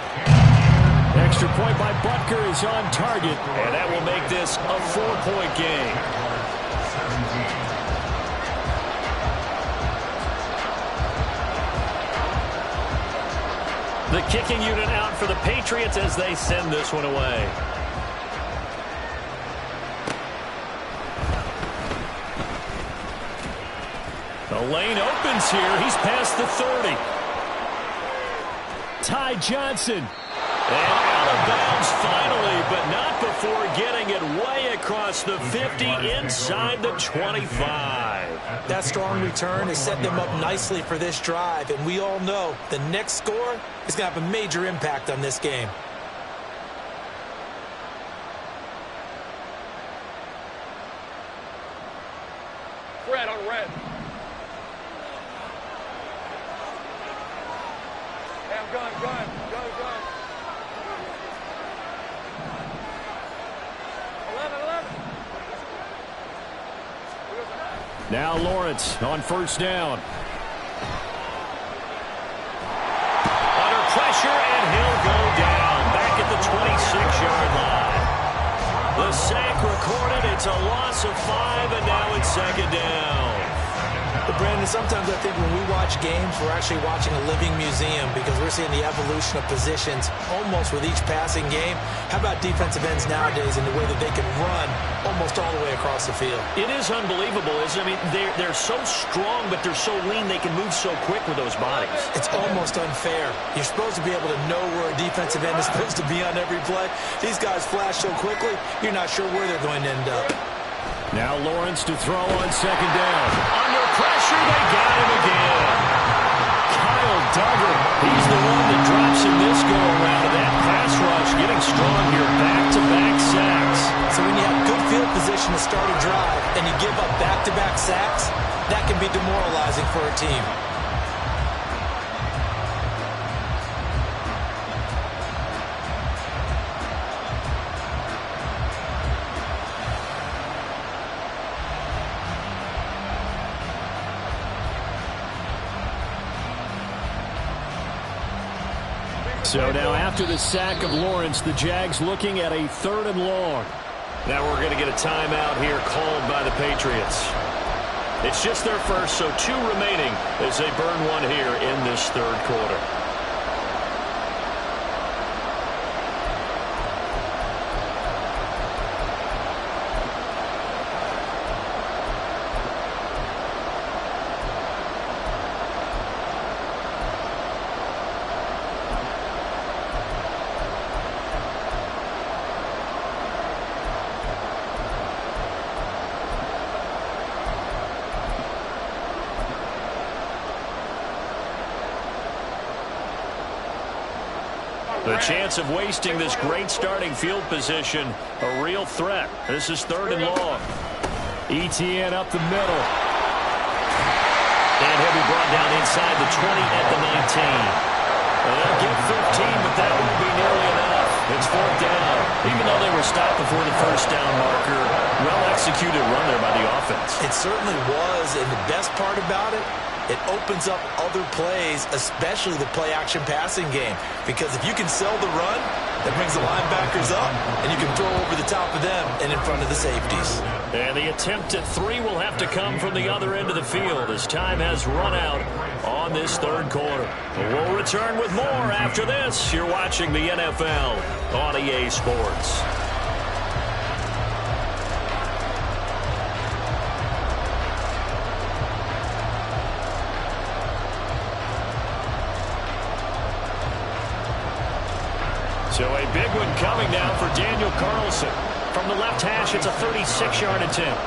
Speaker 1: Extra point by Butker is on target.
Speaker 2: And that will make this a 4-point game. The kicking unit out for the Patriots as they send this one away. The lane opens here. He's past the 30.
Speaker 1: Ty Johnson.
Speaker 2: And out of bounds finally, but not before getting it way across the 50 inside the 25.
Speaker 4: That strong return has set them up nicely for this drive, and we all know the next score is going to have a major impact on this game.
Speaker 3: Red on red. Gun. 11.
Speaker 1: Now Lawrence on 1st down.
Speaker 2: Under pressure, and he'll go down back at the 26-yard line. The sack recorded. It's a loss of 5, and now it's 2nd down.
Speaker 4: But Brandon, sometimes I think when we watch games, we're actually watching a living museum because we're seeing the evolution of positions almost with each passing game. How about defensive ends nowadays and the way that they can run almost all the way across the field?
Speaker 2: It is unbelievable, isn't it? I mean, they're so strong, but they're so lean. They can move so quick with those bodies.
Speaker 4: It's almost unfair. You're supposed to be able to know where a defensive end is supposed to be on every play. These guys flash so quickly, you're not sure where they're going to end up.
Speaker 1: Now Lawrence to throw on second down.
Speaker 2: Under pressure, they got him again. Kyle Duggar, he's the one that drops him this go-around. And that pass rush getting strong here, back-to-back sacks.
Speaker 4: So when you have good field position to start a drive and you give up back-to-back sacks, that can be demoralizing for a team.
Speaker 1: So now after the sack of Lawrence, the Jags looking at a 3rd and long.
Speaker 2: Now we're going to get a timeout here called by the Patriots. It's just their first, so 2 remaining as they burn one here in this 3rd quarter. The chance of wasting this great starting field position, a real threat. This is 3rd and long.
Speaker 1: ETN up the middle.
Speaker 2: And he'll be brought down inside the 20 at the 19. They'll get 15, but that won't be nearly enough. It's 4th down. Even though they were stopped before the 1st down marker, well-executed run there by the offense.
Speaker 4: It certainly was, and the best part about it, it opens up other plays, especially the play-action passing game. Because if you can sell the run, that brings the linebackers up, and you can throw over the top of them and in front of the safeties.
Speaker 2: And the attempt at 3 will have to come from the other end of the field as time has run out on this 3rd quarter. We'll return with more after this. You're watching the NFL on EA Sports. So a big one coming now for Daniel Carlson. From the left hash, it's a 36-yard attempt.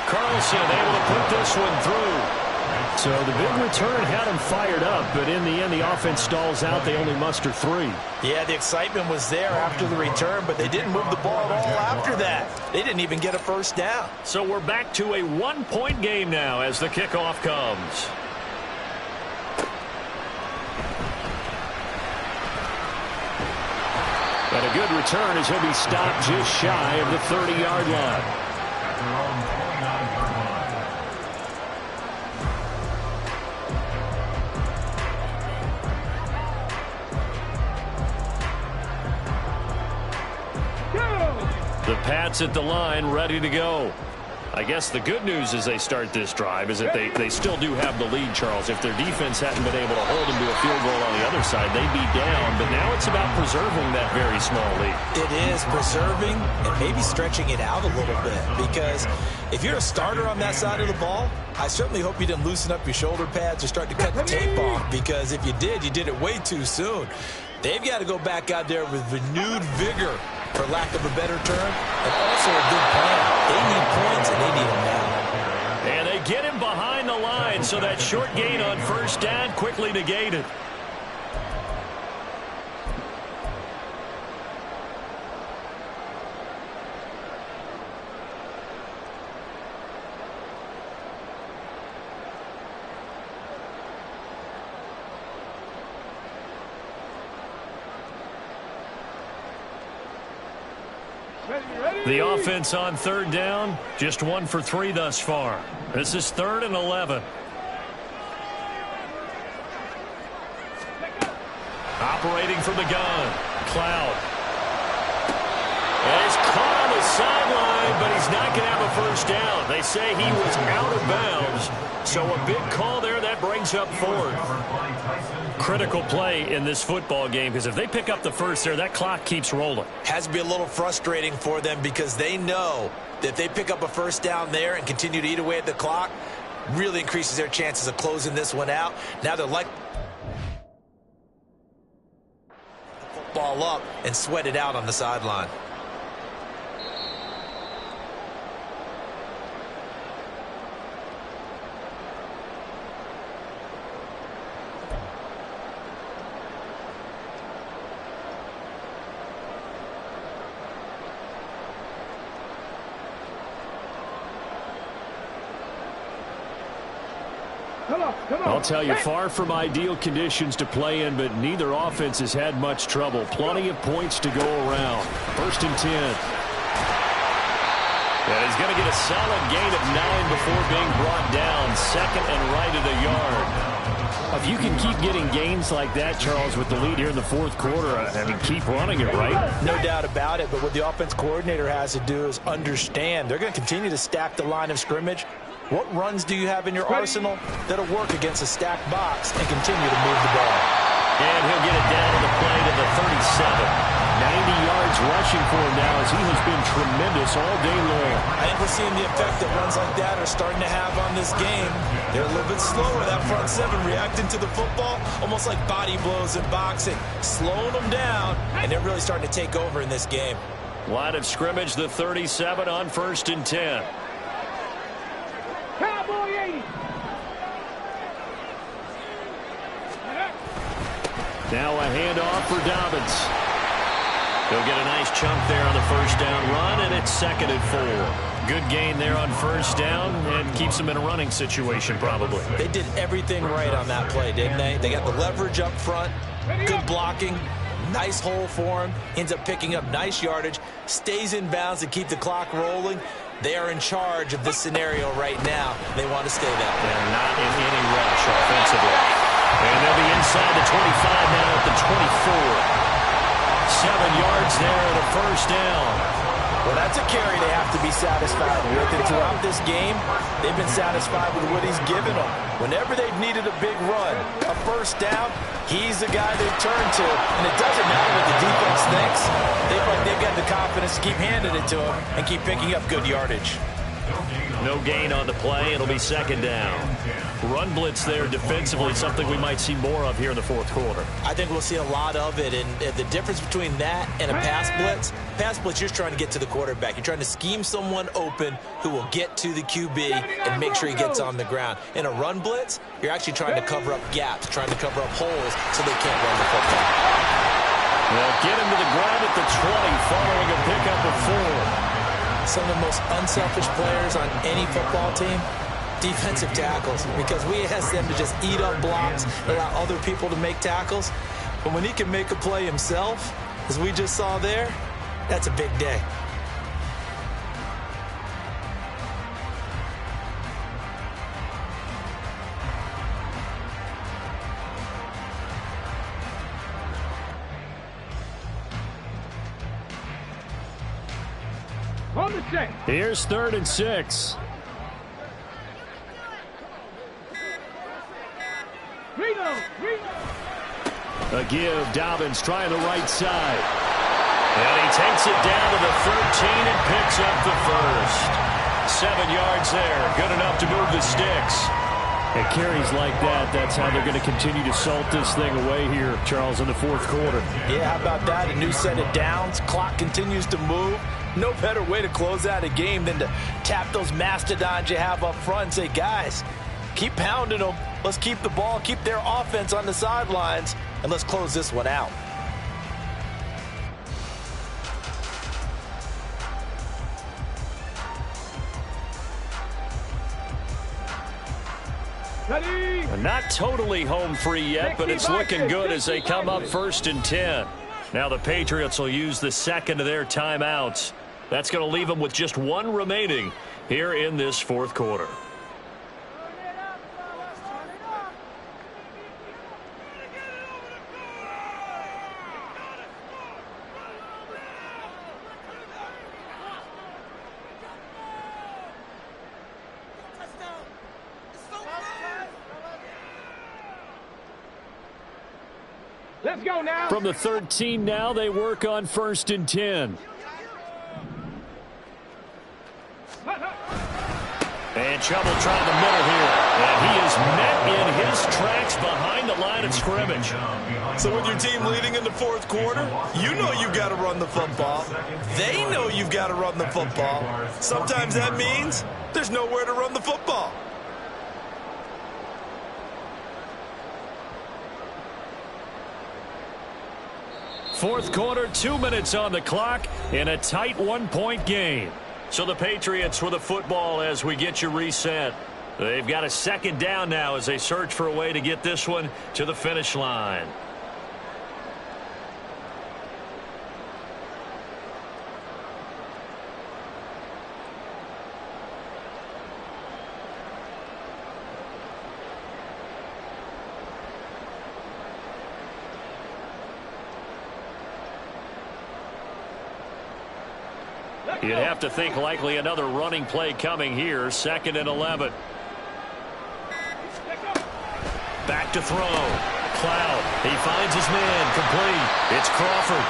Speaker 2: Carlson able to put this one through.
Speaker 1: So the big return had him fired up, but in the end, the offense stalls out. They only muster 3.
Speaker 4: Yeah, the excitement was there after the return, but they didn't move the ball at all after that. They didn't even get a 1st down.
Speaker 2: So we're back to a 1-point game now as the kickoff comes.
Speaker 1: And a good return as he'll be stopped just shy of the 30-yard line.
Speaker 2: The Pats at the line, ready to go. I guess the good news as they start this drive is that they still do have the lead, Charles. If their defense hadn't been able to hold them to a field goal on the other side, they'd be down. But now it's about preserving that very small lead.
Speaker 4: It is preserving and maybe stretching it out a little bit. Because if you're a starter on that side of the ball, I certainly hope you didn't loosen up your shoulder pads or start to cut the tape off. Because if you did, you did it way too soon. They've got to go back out there with renewed vigor, for lack of a better term, and also a good plan. They need points, and they need them now.
Speaker 2: And they get him behind the line, so that short gain on 1st down quickly negated. The offense on 3rd down, just 1 for 3 thus far. This is 3rd and 11. Operating from the gun, Cloud. And it's caught on the sideline. but he's not going to have a first down. They say he was out of bounds, so a big call there. That brings up fourth. Critical play in this football game, because if they pick up the first there, that clock keeps rolling.
Speaker 4: Has to be a little frustrating for them because they know that if they pick up a first down there and continue to eat away at the clock, really increases their chances of closing this one out. Now they're like ball up and sweat it out on the sideline.
Speaker 1: I'll tell you, far from ideal conditions to play in, but neither offense has had much trouble. Plenty of points to go around. 1st and 10.
Speaker 2: And he's going to get a solid gain of 9 before being brought down. 2nd and right at a yard.
Speaker 1: If you can keep getting gains like that, Charles, with the lead here in the 4th quarter, I mean, keep running it, right?
Speaker 4: No doubt about it, but what the offense coordinator has to do is understand they're going to continue to stack the line of scrimmage. What runs do you have in your arsenal that'll work against a stacked box and continue to move the ball?
Speaker 2: And he'll get it down to the play to the 37.
Speaker 1: 90 yards rushing for him now as he has been tremendous all day long.
Speaker 4: I think we're seeing the effect that runs like that are starting to have on this game. They're a little bit slower, that front seven, reacting to the football, almost like body blows in boxing, slowing them down, and they're really starting to take over in this game.
Speaker 2: Line of scrimmage, the 37 on 1st and 10.
Speaker 3: Cowboy 80.
Speaker 1: Now a handoff for Dobbins.
Speaker 2: He'll get a nice chunk there on the first down run, and it's 2nd and 4. Good gain there on first down and keeps him in a running situation probably.
Speaker 4: They did everything right on that play, didn't they? They got the leverage up front, good blocking, nice hole for him, ends up picking up nice yardage, stays in bounds to keep the clock rolling. They are in charge of this scenario right now. They want to stay that way.
Speaker 2: They're not in any rush offensively. And they'll be inside the 25 now at the 24. 7 yards there and a first down.
Speaker 4: Well, that's a carry they have to be satisfied with. And throughout this game, they've been satisfied with what he's given them. Whenever they've needed a big run, a first down, he's the guy they turn to. And it doesn't matter what the defense thinks. They've got the confidence to keep handing it to him and keep picking up good yardage.
Speaker 2: No gain on the play. It'll be 2nd down. Run blitz there defensively, something we might see more of here in the 4th quarter.
Speaker 4: I think we'll see a lot of it. And the difference between that and a pass blitz, you're trying to get to the quarterback. You're trying to scheme someone open who will get to the QB and make sure he gets on the ground. In a run blitz, you're actually trying to cover up gaps, trying to cover up holes so they can't run the football.
Speaker 2: They'll get him to the ground at the 20 following a pickup of 4.
Speaker 4: Some of the most unselfish players on any football team, defensive tackles, because we ask them to just eat up blocks, allow other people to make tackles. But when he can make a play himself, as we just saw there, that's a big day.
Speaker 1: Here's 3rd and 6. A give. Dobbins trying the right side.
Speaker 2: And he takes it down to the 13 and picks up the first. 7 yards there. Good enough to move the sticks.
Speaker 1: At carries like that, that's how they're going to continue to salt this thing away here, Charles, in the 4th quarter.
Speaker 4: Yeah, how about that? A new set of downs. Clock continues to move. No better way to close out a game than to tap those mastodons you have up front and say, guys, keep pounding them. Let's keep the ball, keep their offense on the sidelines, and let's close this one out.
Speaker 2: Not totally home free yet, but it's looking good as they come up 1st and 10. Now the Patriots will use the 2nd of their timeouts. That's going to leave them with just 1 remaining here in this 4th quarter.
Speaker 3: Let's go now.
Speaker 1: From the 13 now, they work on 1st and 10.
Speaker 2: And trouble trying the middle here. And he is met in his tracks behind the line of scrimmage.
Speaker 4: So with your team leading in the fourth quarter, you know you've got to run the football. They know you've got to run the football. Sometimes that means there's nowhere to run the football.
Speaker 1: Fourth quarter, 2 minutes on the clock in a tight 1-point game.
Speaker 2: So the Patriots with the football as we get you reset. They've got a 2nd down now as they search for a way to get this one to the finish line.
Speaker 1: You'd have to think likely another running play coming here. 2nd and 11.
Speaker 2: Back to throw. Cloud. He finds his man. Complete. It's Crawford.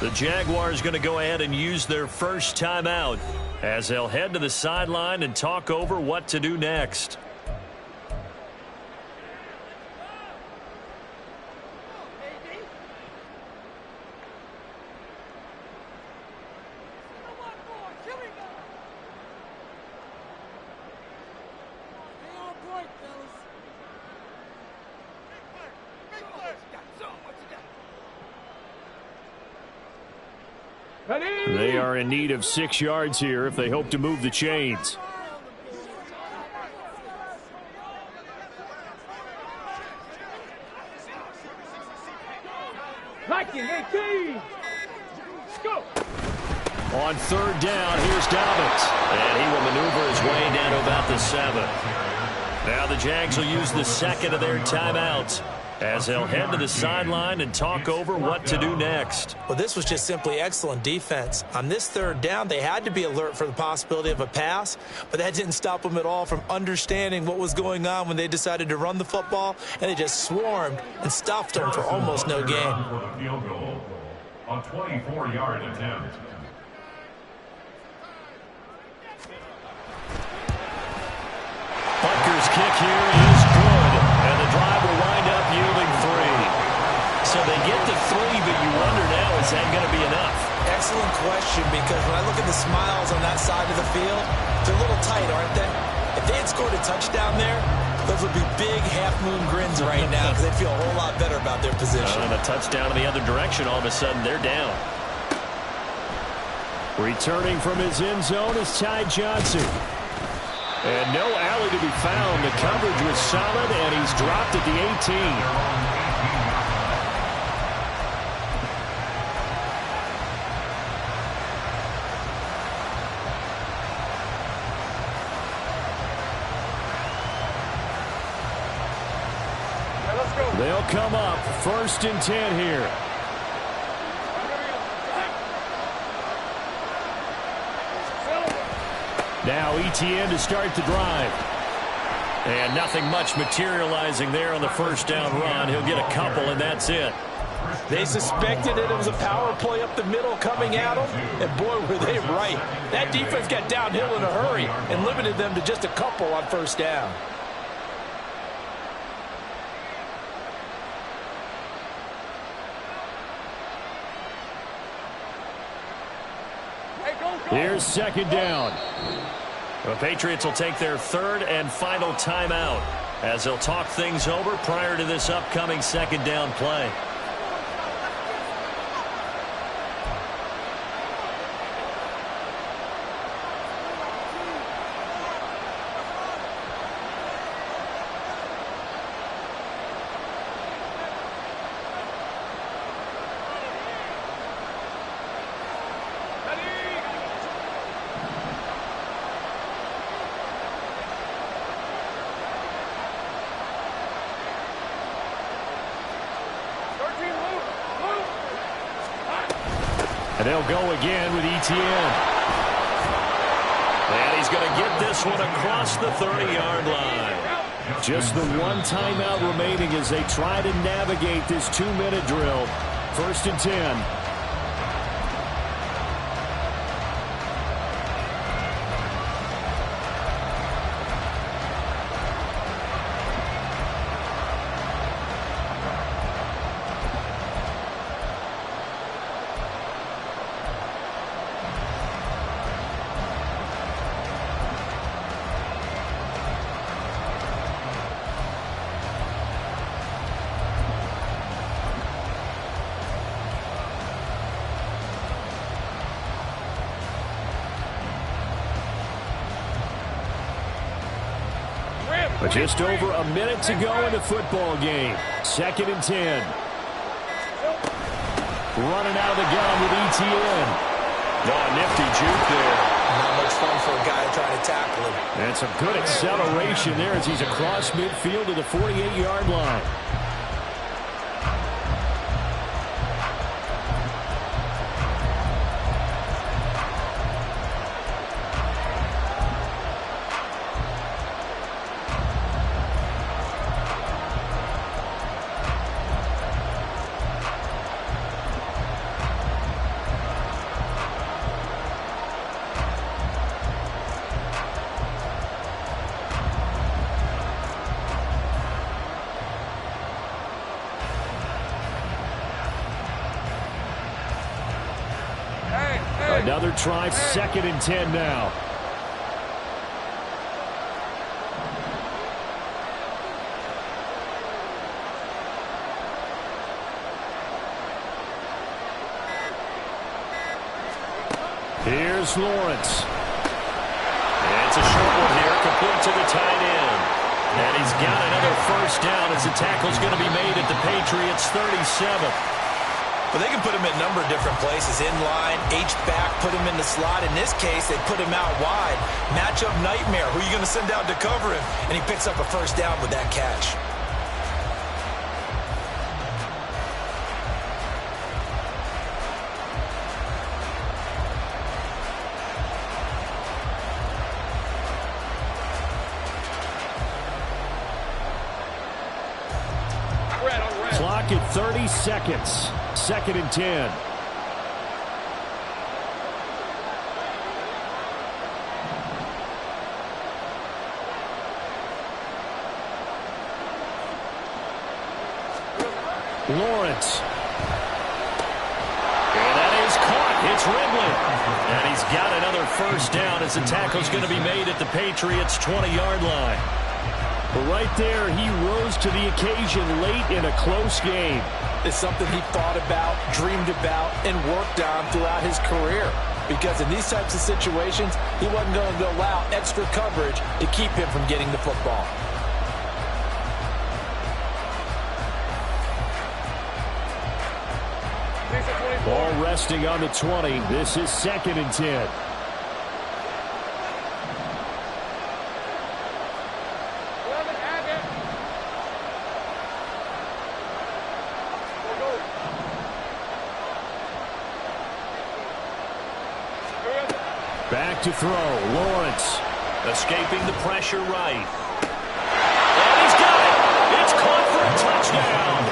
Speaker 2: The Jaguars going to go ahead and use their first timeout as they'll head to the sideline and talk over what to do next.
Speaker 1: They are in need of 6 yards here if they hope to move the chains. On 3rd down, here's Dobbins.
Speaker 2: And he will maneuver his way down to about the 7. Now the Jags will use the 2nd of their timeouts as they'll head to the sideline and talk over what to do next.
Speaker 4: Well, this was just simply excellent defense. On this 3rd down, they had to be alert for the possibility of a pass, but that didn't stop them at all from understanding what was going on when they decided to run the football, and they just swarmed and stuffed them for almost no gain.
Speaker 5: On 24-yard attempt.
Speaker 2: Butker's kick here is good, and the drive will wind up yielding 3. So they get to 3, but you wonder now, is that going to be enough?
Speaker 4: Excellent question, because when I look at the smiles on that side of the field, they're a little tight, aren't they? If they had scored a touchdown there, those would be big half-moon grins right now because they feel a whole lot better about their position.
Speaker 2: And a touchdown in the other direction, all of a sudden they're down.
Speaker 1: Returning from his end zone is Ty Johnson. And no alley to be found. The coverage was solid, and he's dropped at the 18. They'll come up 1st and 10 here. Now ETN to start the drive. And nothing much materializing there on the 1st down run. He'll get a couple, and that's it.
Speaker 6: They suspected that it was a power play up the middle coming at them, and boy, were they right. That defense got downhill in a hurry and limited them to just a couple on 1st down.
Speaker 1: Here's 2nd down.
Speaker 2: The Patriots will take their 3rd and final timeout as they'll talk things over prior to this upcoming 2nd down play.
Speaker 1: And they'll go again with ETN.
Speaker 2: And he's going to get this one across the 30-yard line.
Speaker 1: Just the one timeout remaining as they try to navigate this 2-minute drill. 1st and 10. But just over a minute to go in the football game. 2nd and 10. Running out of the gun with ETN.
Speaker 2: Oh, nifty juke there.
Speaker 4: Not much fun for a guy trying to tackle him.
Speaker 1: And some good acceleration there as he's across midfield to the 48-yard line. Another try, 2nd and 10 now. Here's Lawrence.
Speaker 2: And it's a short one here, complete to the tight end. And he's got another 1st down as the tackle's going to be made at the Patriots' 37.
Speaker 4: But they can put him in a number of different places. In line, H-back, put him in the slot. In this case, they put him out wide. Matchup nightmare. Who are you going to send out to cover him? And he picks up a 1st down with that catch.
Speaker 1: Clock at 30 seconds. 2nd and 10. Lawrence.
Speaker 2: And that is caught. It's Ridley. And he's got another 1st down as the tackle's going to be made at the Patriots' 20-yard line.
Speaker 1: But right there, he rose to the occasion late in a close game.
Speaker 6: It's something he thought about, dreamed about, and worked on throughout his career. Because in these types of situations, he wasn't going to allow extra coverage to keep him from getting the football.
Speaker 1: Ball resting on the 20. This is 2nd and 10. Back to throw. Lawrence.
Speaker 2: Escaping the pressure right. And he's got it. It's caught for a touchdown.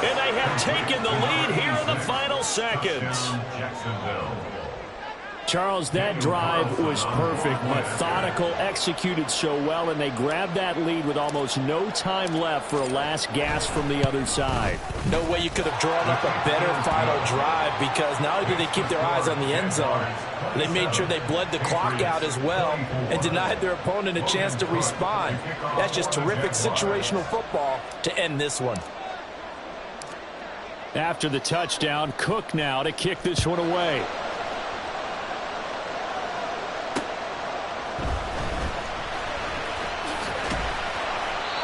Speaker 2: And they have taken the lead here in the final seconds.
Speaker 1: Charles, that drive was perfect. Methodical, executed so well, and they grabbed that lead with almost no time left for a last gasp from the other side.
Speaker 6: No way you could have drawn up a better final drive, because not only did they keep their eyes on the end zone, they made sure they bled the clock out as well and denied their opponent a chance to respond. That's just terrific situational football to end this one.
Speaker 1: After the touchdown, Cook now to kick this one away.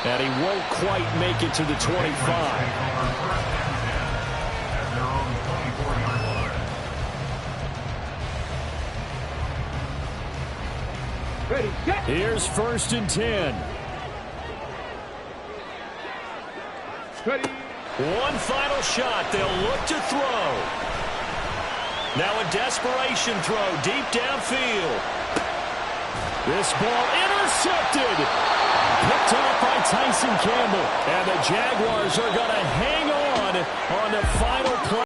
Speaker 1: And he won't quite make it to the 25. Here's 1st and 10.
Speaker 2: One final shot. They'll look to throw. Now a desperation throw deep downfield.
Speaker 1: This ball intercepted. Picked off by Tyson Campbell. And the Jaguars are going to hang on the final play.